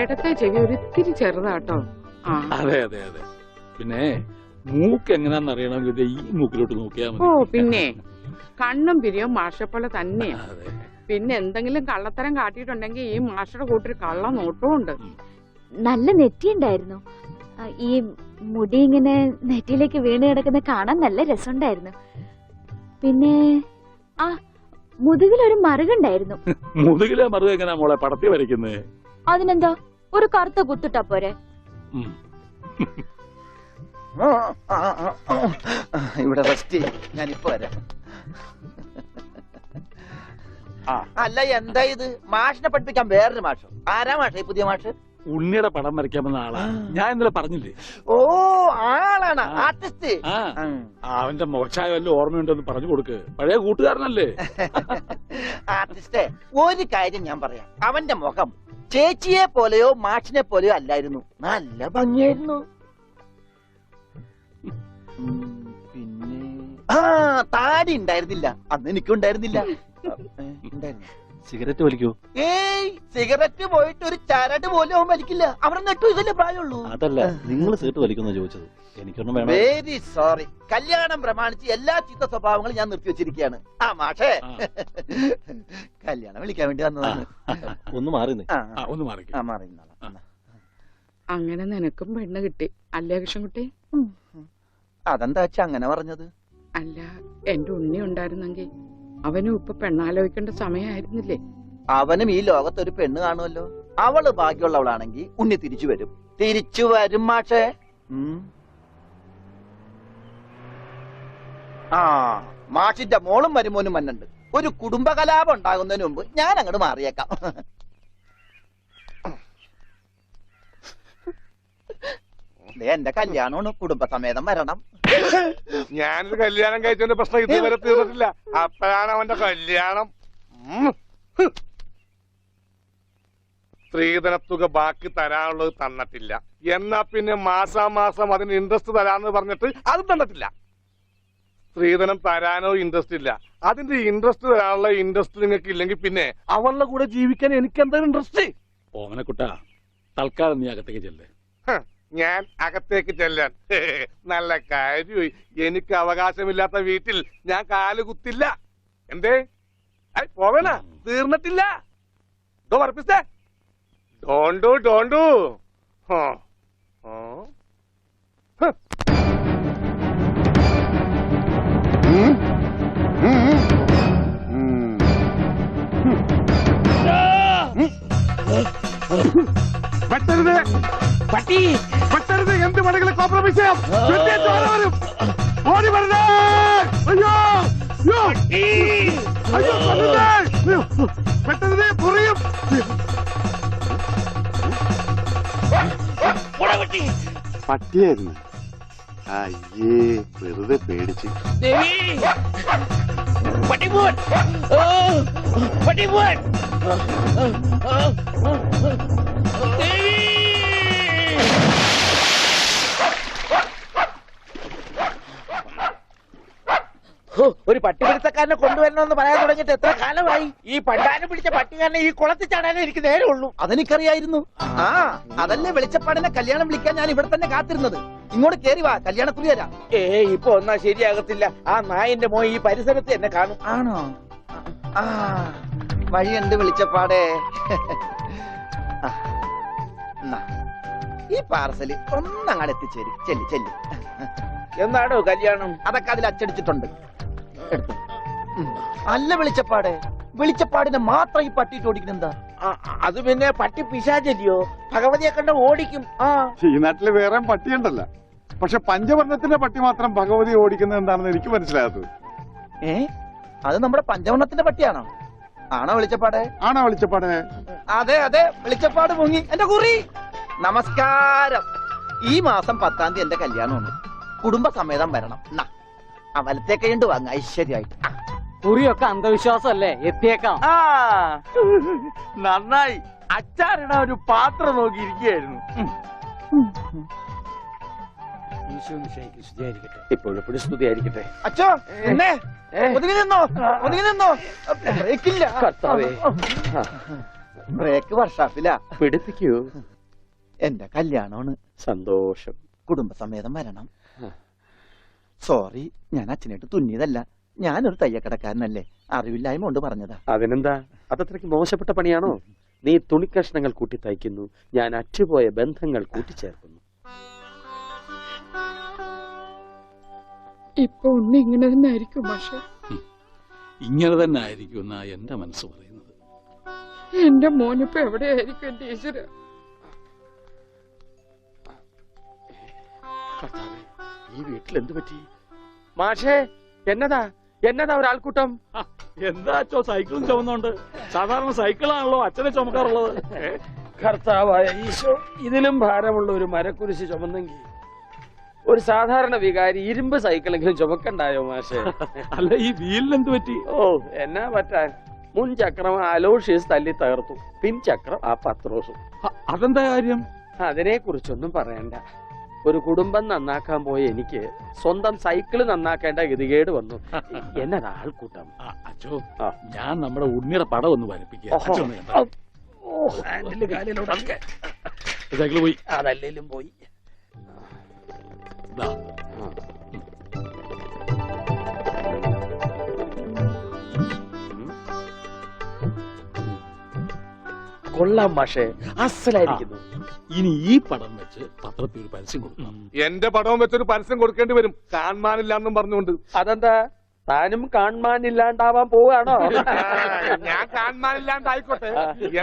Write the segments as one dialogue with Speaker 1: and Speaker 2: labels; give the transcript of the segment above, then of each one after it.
Speaker 1: ഇടത്തെ ചെവി ഒരിത്തിരി ചെറുതാട്ടോ.
Speaker 2: അതെ അതെ അതെ. പിന്നെ മൂക്ക് എങ്ങനെയാന്ന് അറിയണമെങ്കിൽ ഈ മൂക്കിലോട്ട് നോക്കിയാൽ മതി.
Speaker 1: ഓ പിന്നെ കണ്ണും പിരിയും മാഷപ്പോലെ തന്നെയാ. പിന്നെ എന്തെങ്കിലും കള്ളത്തരം കാട്ടിയിട്ടുണ്ടെങ്കിൽ ഈ മാഷയുടെ കൂട്ടൊരു കള്ള നോട്ടവും ഉണ്ട്.
Speaker 3: നല്ല നെറ്റിയുണ്ടായിരുന്നു. ഈ മുടി ഇങ്ങനെ നെറ്റിയിലേക്ക് വീണ് കിടക്കുന്ന കാണാൻ നല്ല രസമുണ്ടായിരുന്നു. പിന്നെ ആ മുതുകിലൊരു മറുകുണ്ടായിരുന്നു.
Speaker 2: മുതുകിലെ മറുക എങ്ങനെയാ മോളെ പടത്തി വരയ്ക്കുന്നത്?
Speaker 3: അതിനെന്താ, ഒരു കറുത്ത കുത്തിട്ടാ പോരെ?
Speaker 4: ഇവിടെ റെസ്റ്റ് ഞാനിപ്പോ വരാം. അല്ല എന്താ ഇത്? മാഷിനെ പഠിപ്പിക്കാൻ വേറൊരു മാഷോ? ആരാ മാഷ പുതിയ മാഷ്?
Speaker 2: ഉണ്ണിയുടെ പടം വരയ്ക്കാമെന്ന ആളാ. ഞാൻ ഇന്നലെ പറഞ്ഞില്ലേ?
Speaker 4: ഓ ആളാണ് ആർട്ടിസ്റ്റ്.
Speaker 2: അവന്റെ മോശമായ വല്ല ഓർമ്മയുണ്ടെന്ന് പറഞ്ഞു കൊടുക്ക്. പഴയ കൂട്ടുകാരനല്ലേ?
Speaker 4: ആർട്ടിസ്റ്റേ, ഒരു കാര്യം ഞാൻ പറയാം. അവന്റെ മുഖം ചേച്ചിയെ പോലെയോ മാഷിനെ പോലെയോ അല്ലായിരുന്നു. നല്ല ഭംഗിയായിരുന്നു. പിന്നെ താടി ഉണ്ടായിരുന്നില്ല. അന്ന് എനിക്കുണ്ടായിരുന്നില്ല.
Speaker 5: സിഗരറ്റ് വലിക്കൂ?
Speaker 4: ഏയ്, സിഗരറ്റ് പോയിട്ട് ഒരു ചരട് പോലും അവൻ വലിക്കില്ല. അവിടെ 8 വയസ്സല്ലേ പ്രായമുള്ളൂ.
Speaker 5: അതല്ല, നിങ്ങൾ സിഗരറ്റ് വലിക്കുന്ന ചോദിച്ചത്. എനിക്കൊന്നും വേണം.
Speaker 4: Very sorry. കല്യാണം പ്രമാണിച്ച് എല്ലാ ചീത്ത സ്വഭാവങ്ങളും ഞാൻ നിർത്തിവെച്ചിരിക്കുകയാണ്. ആ മാഷേ, കല്യാണം വിളിക്കാൻ വേണ്ടി വന്നതാണ്.
Speaker 5: ഒന്ന് മാറി
Speaker 4: മാറി.
Speaker 1: അങ്ങനെ നിനക്കും പെണ്ണ് കിട്ടി അല്ലേ കൃഷ്ണൻകുട്ടി?
Speaker 4: അതെന്താ വെച്ചാ അങ്ങനെ പറഞ്ഞത്?
Speaker 1: അല്ല, എന്റെ ഉണ്ണി ഉണ്ടായിരുന്നെങ്കിൽ അവനും ഇപ്പൊ പെണ്ണാലോചിക്കേണ്ട സമയമായിരുന്നില്ലേ?
Speaker 4: അവനും ഈ ലോകത്തൊരു പെണ്ണ് കാണുമല്ലോ. അവള് ബാക്കിയുള്ളവളാണെങ്കിൽ ഉണ്ണി തിരിച്ചു വരും. തിരിച്ചു വരും മാഷേ. ആ മാഷിന്റെ മോളും മരുമോനും മന്നുണ്ട്. ഒരു കുടുംബകലാപം ഉണ്ടാകുന്നതിന് മുമ്പ് ഞാൻ അങ്ങോട്ട് മാറിയേക്കാം. എന്റെ കല്യാണമാണ്, കുടുംബസമേതം വരണം.
Speaker 6: ഞാനൊരു കല്യാണം കഴിച്ചതിന്റെ പ്രശ്നം ഇതുവരെ തീർന്നിട്ടില്ല. അപ്പോഴാണ് അവന്റെ കല്യാണം. സ്ത്രീധനത്തുക ബാക്കി തരാനുള്ളത് തന്നിട്ടില്ല. എന്നാ പിന്നെ മാസാമാസം അതിന് ഇൻട്രസ്റ്റ് തരാന്ന് പറഞ്ഞിട്ട് അതും തന്നിട്ടില്ല. സ്ത്രീധനം തരാനോ ഇൻട്രസ്റ്റ് ഇല്ല. അതിന്റെ ഇൻട്രസ്റ്റ് തരാനുള്ള ഇൻട്രസ്റ്റ് നിങ്ങൾക്ക് ഇല്ലെങ്കിൽ പിന്നെ അവളുടെ കൂടെ ജീവിക്കാൻ എനിക്ക് എന്താ ഇൻട്രസ്റ്റ്?
Speaker 2: ഓമനക്കുട്ട, തൽക്കാലം നീ അകത്തേക്ക് ചെല്ലേ.
Speaker 6: ഞാൻ അകത്തേക്ക് ചെല്ലാൻ നല്ല കാര്യമായി. എനിക്ക് അവകാശമില്ലാത്ത വീട്ടിൽ ഞാൻ കാല് കുത്തില്ല. എന്തേ പോവേണ? തീർന്നിട്ടില്ല. പറപ്പിച്ചേ ഡോണ്ടു പറ്റരുത്, പട്ടി പറ്റരുത്. എന്ത് വേണമെങ്കിലും കോംപ്രമൈസ് ചെയ്യാം. വരും, ഓടി വരുന്നേ. അയ്യോ അയ്യോ, പറ്റരുത്, പൊറിയും.
Speaker 7: പട്ടിയായിരുന്നു. അയ്യേ, വെറുതെ പേടിച്ച്.
Speaker 4: ഒരു പട്ടിപിടുത്തക്കാരനെ കൊണ്ടുവരണമെന്ന് പറയാൻ തുടങ്ങിയിട്ട് എത്ര കാലമായി? ഈ പണ്ടാരം പിടിച്ച പട്ടിക്കാരനെ ഈ കുളത്തിൽ ചാടാനേ എനിക്ക് നേരമുള്ളൂ. അതെനിക്കറിയായിരുന്നു. ആ അതല്ലേ വെളിച്ചപ്പാടിനെ കല്യാണം വിളിക്കാൻ ഞാൻ ഇവിടെ തന്നെ കാത്തിരുന്നത്. ഇങ്ങോട്ട് കേറി വാ, കല്യാണക്കുറി തരാം. ഇപ്പൊ ഒന്നാ ശരിയാകത്തില്ല. ആ നായന്റെ മോൻ ഈ പരിസരത്ത് എന്നെ കാണും. ആണോ? ആ വഴിയുണ്ട് വെളിച്ചപ്പാടേ. ഈ പാർസല് ഒന്നങ്ങാട് എത്തിച്ചേരും. ചെല്ലി ചെല്ലി. എന്നാണോ കല്യാണം? അതൊക്കെ അതിൽ അച്ചടിച്ചിട്ടുണ്ട്. അല്ല വെളിച്ചപ്പാടെ, വെളിച്ചപ്പാടിനെ മാത്രം ഈ പട്ടിയിട്ട് ഓടിക്കുന്നെന്താ? അത് പിന്നെ പട്ടി പിശാചല്ലിയോ? ഭഗവതിയെ കണ്ട ഓടിക്കും.
Speaker 7: ഈ നാട്ടില് വേറെ പട്ടിയുണ്ടല്ല. പക്ഷെ പഞ്ചവർണ്ണത്തിന്റെ പട്ടി മാത്രം ഭഗവതി ഓടിക്കുന്നത് എന്താണെന്ന് എനിക്ക് മനസ്സിലാകാത്തത്.
Speaker 4: അത് നമ്മുടെ പഞ്ചവർണ്ണത്തിന്റെ പട്ടിയാണോ? ആണോ വെളിച്ചപ്പാടെ?
Speaker 7: ആണോ വെളിച്ചപ്പാടെ?
Speaker 4: അതെ അതെ, വെളിച്ചപ്പാട് മുങ്ങി. എന്റെ കുറി നമസ്കാരം. ഈ മാസം 10-ാം തീയതി എന്റെ കല്യാണമുണ്ട്. കുടുംബസമേതം വരണം. ആ വലത്തെ കൈണ്ട് വാങ്ങ ഐശ്വര്യമായിട്ട്.
Speaker 8: കുറിയൊക്കെ അന്ധവിശ്വാസമല്ലേ? എത്തിയേക്കാം.
Speaker 4: നന്നായി. അച്ചാറിടാൻ ഒരു പാത്രം നോക്കിയിരിക്കുകയായിരുന്നു.
Speaker 8: ഇപ്പോഴെപ്പോഴും സ്തുതിയായിരിക്കട്ടെ.
Speaker 4: അച്ഛോ എന്നെ ഒതുങ്ങി നിന്നോ, ഒതുങ്ങി നിന്നോ. ബ്രേക്കില്ല.
Speaker 8: കർത്താവേ,
Speaker 4: ബ്രേക്ക് വർഷാപ്പിലാ.
Speaker 8: പിടിപ്പിക്കൂ.
Speaker 4: എന്റെ കല്യാണമാണ്.
Speaker 8: സന്തോഷം.
Speaker 4: കുടുംബസമേതം വരണം. സോറി, ഞാൻ അച്ഛനായിട്ട് തുന്നിയതല്ല. ഞാനൊരു തയ്യക്കടക്കാരനല്ലേ, അറിവില്ലായ്മ കൊണ്ട് പറഞ്ഞതാ.
Speaker 8: അതിനെന്താ, അതത്രയ്ക്ക് മോശപ്പെട്ട പണിയാണോ? നീ തുണിക്കഷ്ണങ്ങൾ കൂട്ടി തയ്ക്കുന്നു, ഞാൻ അറ്റുപോയ ബന്ധങ്ങൾ കൂട്ടിച്ചേർക്കുന്നു.
Speaker 1: ഇപ്പൊ ഉണ്ണി ഇങ്ങനെ തന്നെ ആയിരിക്കും മാഷെ.
Speaker 2: ഇങ്ങനെ തന്നെ ആയിരിക്കും എന്നാ എന്റെ മനസ്സ് പറയുന്നത്.
Speaker 1: എന്റെ മോനിപ്പോ എവിടെയായിരിക്കും എന്റെ ഈശ്വര?
Speaker 8: ഈ വീട്ടിൽ എന്ത് പറ്റി? മാഷേ, എന്നതാ ഒരാൾക്കൂട്ടം?
Speaker 2: എന്താ അച്ഛോ സൈക്കിളും ചുമന്നോണ്ട്? സാധാരണ സൈക്കിളാണല്ലോ അച്ഛനെ ചുമക്കാറുള്ളത്.
Speaker 8: കർത്താവായ ഈശോ, ഇതിലും ഭാരമുള്ള ഒരു മരക്കുരിശ് ചുമന്നെങ്കിൽ ഒരു സാധാരണ വികാരി ഇരുമ്പ് സൈക്കിളെങ്കിലും ചുമക്കണ്ടായോ മാഷേ?
Speaker 2: അല്ല, ഈ വീലിനെന്ത് പറ്റി?
Speaker 8: ഓ, എന്നാ പറ്റാൻ, മുൻ ചക്രം അലോഷ്യസ് തല്ലി തകർത്തു, പിൻചക്രം ആ പത്രോസും.
Speaker 2: അതെന്താ കാര്യം?
Speaker 8: അതിനെ കുറിച്ചൊന്നും പറയണ്ട. ഒരു കുടുംബം നന്നാക്കാൻ പോയ എനിക്ക് സ്വന്തം സൈക്കിള് നന്നാക്കേണ്ട ഗതികേട് വന്നു. എന്നതാ ആൾക്കൂട്ടം?
Speaker 2: അച്ഛോ, ഞാൻ നമ്മുടെ ഉണ്ണിയുടെ പടം ഒന്ന് വരപ്പിക്കുക. സൈക്കിള് പോയി.
Speaker 8: അതല്ലേലും പോയി.
Speaker 2: ദാ.
Speaker 8: കൊള്ളാം മാഷേ, അസലായിരിക്കുന്നു.
Speaker 2: ഇനി ഈ പടം വെച്ച് പത്രത്തിൽ ഒരു പരസ്യം കൊടുക്കണം.
Speaker 6: എന്റെ പടവും വെച്ചൊരു പരസ്യം കൊടുക്കേണ്ടി വരും, കാണാനില്ലാന്നും പറഞ്ഞുകൊണ്ട്.
Speaker 8: അതെന്താ, താനും കാണാനില്ലാണ്ടാവാൻ പോവാണോ?
Speaker 6: ഞാൻ കാണാനില്ലാണ്ടായിക്കോട്ടെ,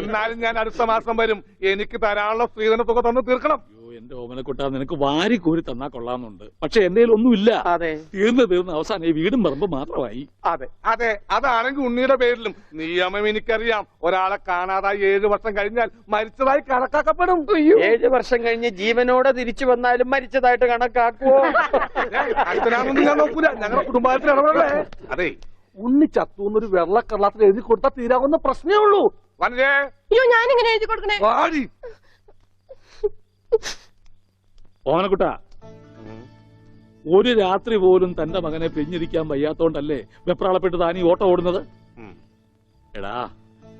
Speaker 6: എന്നാലും ഞാൻ അടുത്ത മാസം വരും. എനിക്ക് തരാനുള്ള സ്ത്രീധന തുക തന്നു തീർക്കണം.
Speaker 2: എന്റെ ഓമനക്കുട്ട, നിനക്ക് വാരി കോരി തന്നാ കൊള്ളാന്നുണ്ട്. പക്ഷെ എന്റെ ഒന്നുമില്ല.
Speaker 8: അതെ,
Speaker 2: തീർന്ന് അവസാനം ഈ വീടും പറമ്പ് മാത്രമായി.
Speaker 6: അതെ, അതാണെങ്കിൽ ഉണ്ണിയുടെ പേരിലും നിയമം എനിക്കറിയാം. ഒരാളെ കാണാതായി 7 വർഷം കഴിഞ്ഞാൽ മരിച്ചതായി കണക്കാക്കപ്പെടും.
Speaker 8: 7 വർഷം കഴിഞ്ഞ് ജീവനോടെ തിരിച്ചു വന്നാലും മരിച്ചതായിട്ട് കണക്കാക്കുവോ?
Speaker 6: അടുത്തനാണെന്ന് ഞാൻ നോക്കൂല, ഞങ്ങളുടെ കുടുംബത്തിൽ ഇടപെടലേ. അതെ, ഉണ്ണി ചത്തൂന്നൊരു വെള്ളക്കള്ളത്തിൽ എഴുതി കൊടുത്താൽ തീരാവുന്ന പ്രശ്നമേ ഉള്ളൂ.
Speaker 9: അയ്യോ, ഞാനിങ്ങനെ എഴുതി കൊടുക്കണേ?
Speaker 2: ഓമനക്കുട്ട, ഒരു രാത്രി പോലും തന്റെ മകനെ പിരിഞ്ഞിരിക്കാൻ വയ്യാത്തോണ്ടല്ലേ വെപ്രാളപ്പെട്ട് താൻ ഈ ഓട്ടം ഓടുന്നത്? എടാ,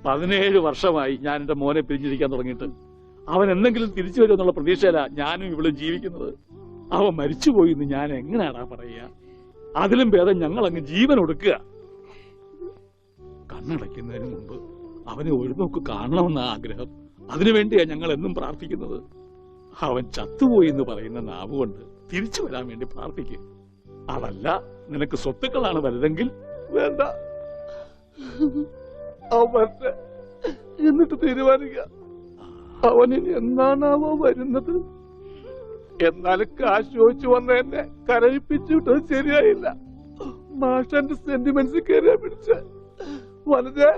Speaker 2: 17 വർഷമായി ഞാൻ എന്റെ മോനെ പിരിഞ്ഞിരിക്കാൻ തുടങ്ങിയിട്ട്. അവൻ എന്തെങ്കിലും തിരിച്ചു വരുമെന്നുള്ള പ്രതീക്ഷയില ഞാനും ഇവളും ജീവിക്കുന്നത്. അവൻ മരിച്ചുപോയി എന്ന് ഞാൻ എങ്ങനെയാടാ പറയുക? അതിലും ഭേദം ഞങ്ങൾ അങ്ങ് ജീവൻ ഒടുക്കുക. കണ്ണടയ്ക്കുന്നതിന് മുമ്പ് അവനെ ഒരു നോക്ക് കാണണമെന്ന ആഗ്രഹം. അതിനുവേണ്ടിയാ ഞങ്ങൾ എന്നും പ്രാർത്ഥിക്കുന്നത്. അവൻ ചത്തുപോയി എന്ന് പറയുന്ന നാവ് കൊണ്ട് തിരിച്ചു വരാൻ വേണ്ടി പ്രാർത്ഥിക്കും. അതല്ല നിനക്ക് സ്വത്തുക്കളാണ് വലുതെങ്കിൽ
Speaker 6: വേണ്ട, അവന്റെ എന്നിട്ട് തീരുമാനിക്കുക. അവനിനി എന്നാണാവോ വരുന്നത്? എന്നാലും കാശ് ചോദിച്ചു വന്ന എന്നെ കരയിപ്പിച്ചു വിട്ടത് ശരിയായില്ല. മാഷന്റെ സെന്റിമെന്റ്സ് കയറിയാ പിടിച്ച വളരെ.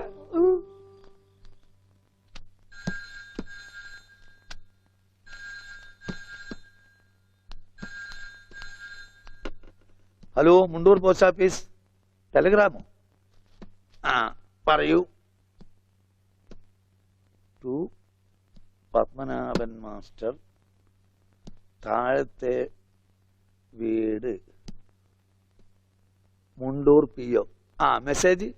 Speaker 4: Hello, Mundur post office. ടെലഗ്രാമോ? പറയൂ. ടു പത്മനാഭൻ മാസ്റ്റർ, താഴത്തെ വീട്, മുണ്ടൂർ PO. മെസ്സേജ്.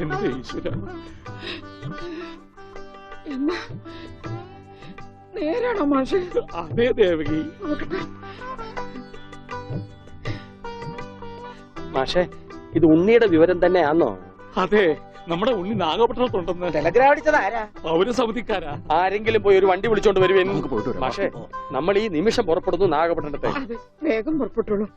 Speaker 2: എന്റെ ഈശ്വര,
Speaker 1: എന്നാ നേരാണോ മാഷെ?
Speaker 2: അതേ ദേവകി.
Speaker 8: മാഷേ, ഇത് ഉണ്ണിയുടെ വിവരം തന്നെയാണോ?
Speaker 2: അതെ, നമ്മുടെ ഉണ്ണി നാഗപട്ടണത്തുണ്ടെന്ന്.
Speaker 4: ടെലഗ്രാം അടിച്ചത് ആരാ?
Speaker 2: അവര് സമിതിക്കാരാ.
Speaker 8: ആരെങ്കിലും പോയി ഒരു വണ്ടി വിളിച്ചോണ്ട് വരുവേൻ. മാഷേ, നമ്മൾ ഈ നിമിഷം പുറപ്പെടുന്നു നാഗപട്ടണത്തെ.
Speaker 1: അതെ, വേഗം പുറപ്പെട്ടുള്ളൂ.